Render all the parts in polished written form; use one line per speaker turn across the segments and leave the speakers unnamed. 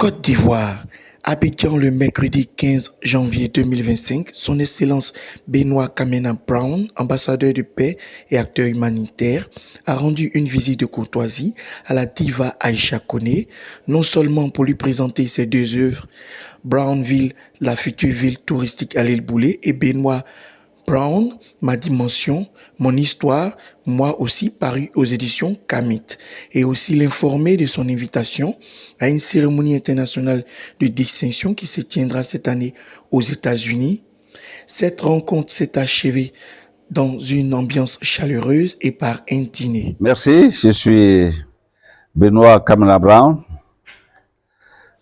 Côte d'Ivoire, Abidjan le mercredi 15 janvier 2025, son Excellence Benoît Kamena Brown, ambassadeur de paix et acteur humanitaire, a rendu une visite de courtoisie à la diva Aïcha Koné, non seulement pour lui présenter ses deux œuvres, Brownville, la future ville touristique à l'île Boulay, et Benoît Brown, ma dimension, mon histoire, moi aussi paru aux éditions Kamit, et aussi l'informer de son invitation à une cérémonie internationale de distinction qui se tiendra cette année aux États-Unis. Cette rencontre s'est achevée dans une ambiance chaleureuse et par un dîner.
Merci, je suis Benoît Kamena Brown,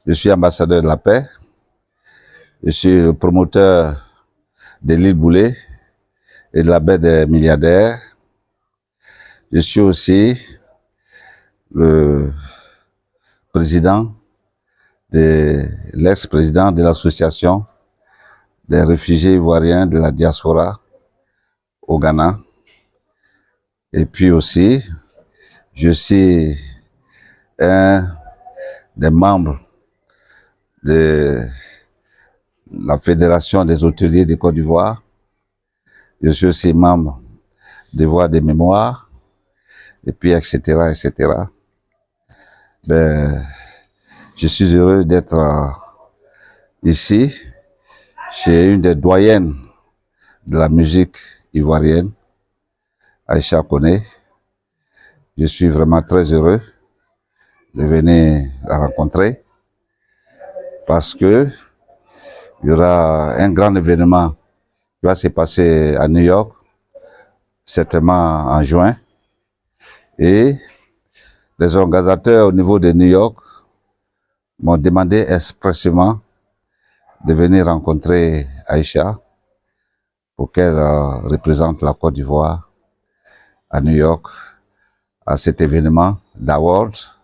je suis ambassadeur de la paix, je suis le promoteur de l'île Boulay et de la baie des milliardaires. Je suis aussi le président l'ex-président de l'association des réfugiés ivoiriens de la diaspora au Ghana. Et puis aussi, je suis un des membres de la Fédération des hôteliers de Côte d'Ivoire. Je suis aussi membre des Voix des mémoires, et puis etc., etc. Je suis heureux d'être ici, chez une des doyennes de la musique ivoirienne, Aïcha Koné. Je suis vraiment très heureux de venir la rencontrer parce que il y aura un grand événement qui va se passer à New York, certainement en juin. Et les organisateurs au niveau de New York m'ont demandé expressément de venir rencontrer Aïcha pour qu'elle représente la Côte d'Ivoire à New York, à cet événement d'Awards,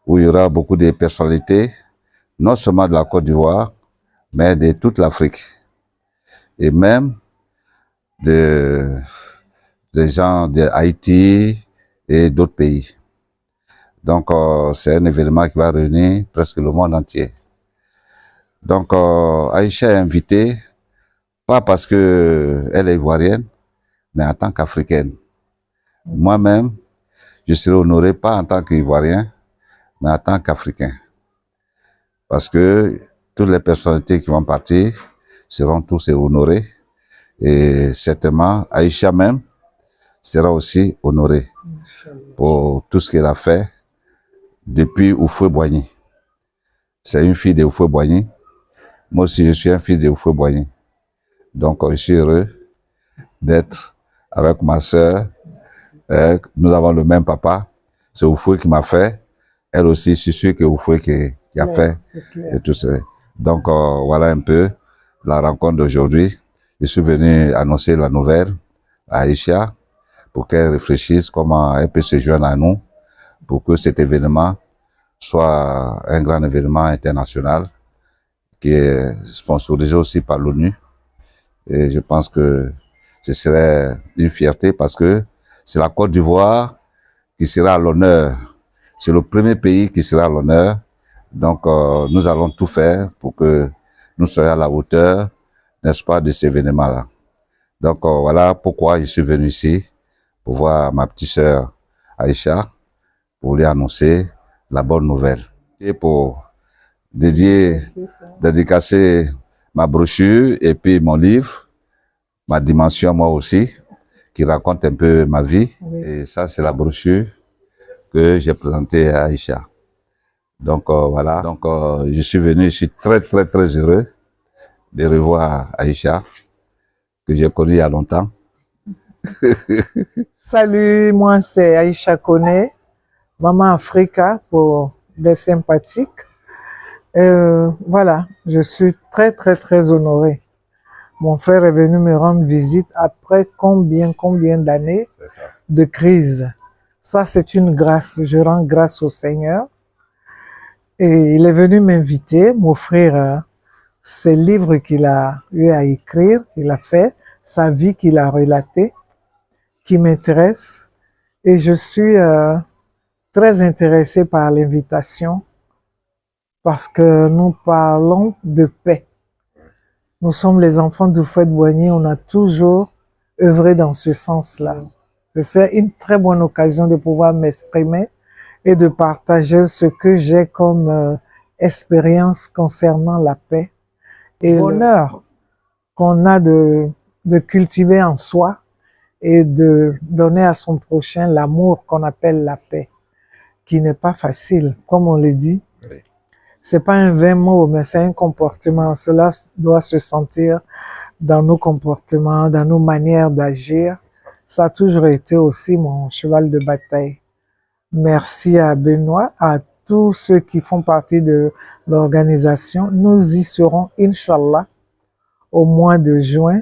où il y aura beaucoup de personnalités, non seulement de la Côte d'Ivoire, mais de toute l'Afrique, et même des gens d'Haïti et d'autres pays. Donc, c'est un événement qui va réunir presque le monde entier. Donc, Aïcha est invitée, pas parce qu'elle est ivoirienne, mais en tant qu'africaine. Moi-même, je serai honoré pas en tant qu'Ivoirien, mais en tant qu'Africain. Parce que toutes les personnalités qui vont partir seront tous honorés. Et certainement, Aïcha même sera aussi honorée pour tout ce qu'elle a fait depuis Houphouët-Boigny. C'est une fille de Houphouët-Boigny. Moi aussi, je suis un fils de Houphouët-Boigny. Donc, je suis heureux d'être avec ma sœur. Nous avons le même papa. C'est Houphouët qui m'a fait. Elle aussi, je suis sûr que Houphouët qui a fait. Et tout ça. Donc, voilà un peu la rencontre d'aujourd'hui. Je suis venu annoncer la nouvelle à Aïcha pour qu'elle réfléchisse comment elle peut se joindre à nous pour que cet événement soit un grand événement international qui est sponsorisé aussi par l'ONU. Et je pense que ce serait une fierté parce que c'est la Côte d'Ivoire qui sera à l'honneur. C'est le premier pays qui sera à l'honneur. Donc, nous allons tout faire pour que nous soyons à la hauteur, n'est-ce pas, de cet événement-là. Donc, voilà pourquoi je suis venu ici, pour voir ma petite sœur Aïcha, pour lui annoncer la bonne nouvelle. Et pour dédicacer ma brochure et puis mon livre, ma dimension moi aussi, qui raconte un peu ma vie. Oui. Et ça, c'est la brochure que j'ai présentée à Aïcha. Donc voilà, donc je suis venu, je suis très heureux de revoir Aïcha, que j'ai connue il y a longtemps.
Salut, moi c'est Aïcha Koné, Maman Africa pour des sympathiques. Voilà, je suis très honoré. Mon frère est venu me rendre visite après combien d'années de crise. Ça, c'est une grâce. Je rends grâce au Seigneur. Et il est venu m'inviter, m'offrir ses livres qu'il a eu à écrire, qu'il a fait, sa vie qu'il a relatée, qui m'intéresse. Et je suis très intéressé par l'invitation parce que nous parlons de paix. Nous sommes les enfants du Houphouët-Boigny, on a toujours œuvré dans ce sens-là. C'est une très bonne occasion de pouvoir m'exprimer et de partager ce que j'ai comme expérience concernant la paix et le bonheur qu'on a de cultiver en soi et de donner à son prochain l'amour qu'on appelle la paix, qui n'est pas facile, comme on le dit. Oui. C'est pas un vain mot, mais c'est un comportement. Cela doit se sentir dans nos comportements, dans nos manières d'agir. Ça a toujours été aussi mon cheval de bataille. Merci à Benoît, à tous ceux qui font partie de l'organisation. Nous y serons, Inch'Allah, au mois de juin,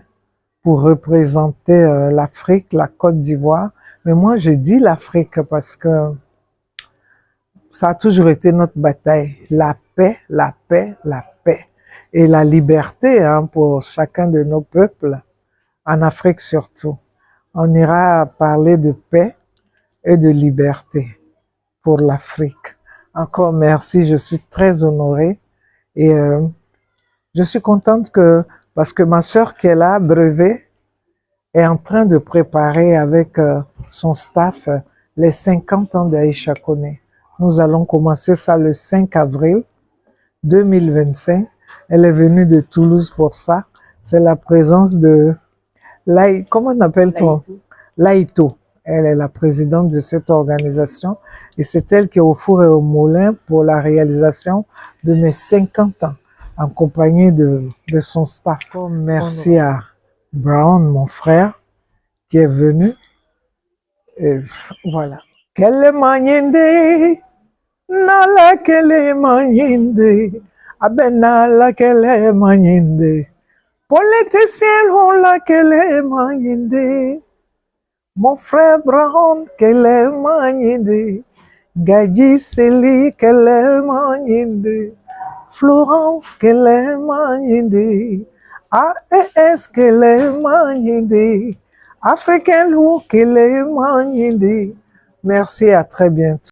pour représenter l'Afrique, la Côte d'Ivoire. Mais moi, je dis l'Afrique parce que ça a toujours été notre bataille. La paix, la paix, la paix. Et la liberté pour chacun de nos peuples, en Afrique surtout. On ira parler de paix et de liberté pour l'Afrique. Encore merci, je suis très honorée et je suis contente parce que ma sœur qui est là, Brevet, est en train de préparer avec son staff les 50 ans d'Aïcha Koné. Nous allons commencer ça le 5 avril 2025. Elle est venue de Toulouse pour ça. C'est la présence de comment on appelle-t-on? Laïto. Elle est la présidente de cette organisation et c'est elle qui est au four et au moulin pour la réalisation de mes 50 ans en compagnie de son staff. Merci à Brown, mon frère, qui est venu. Et voilà. Kele manyende, nala kele manyende, abenala kele manyende, politicien la kele manyende. Mon frère Brown, kele manyende, Gadji Seli, kele manyende, Florence, kele manyende, AES, kele manyende, Africain Lou, kele manyende. Merci, à très bientôt.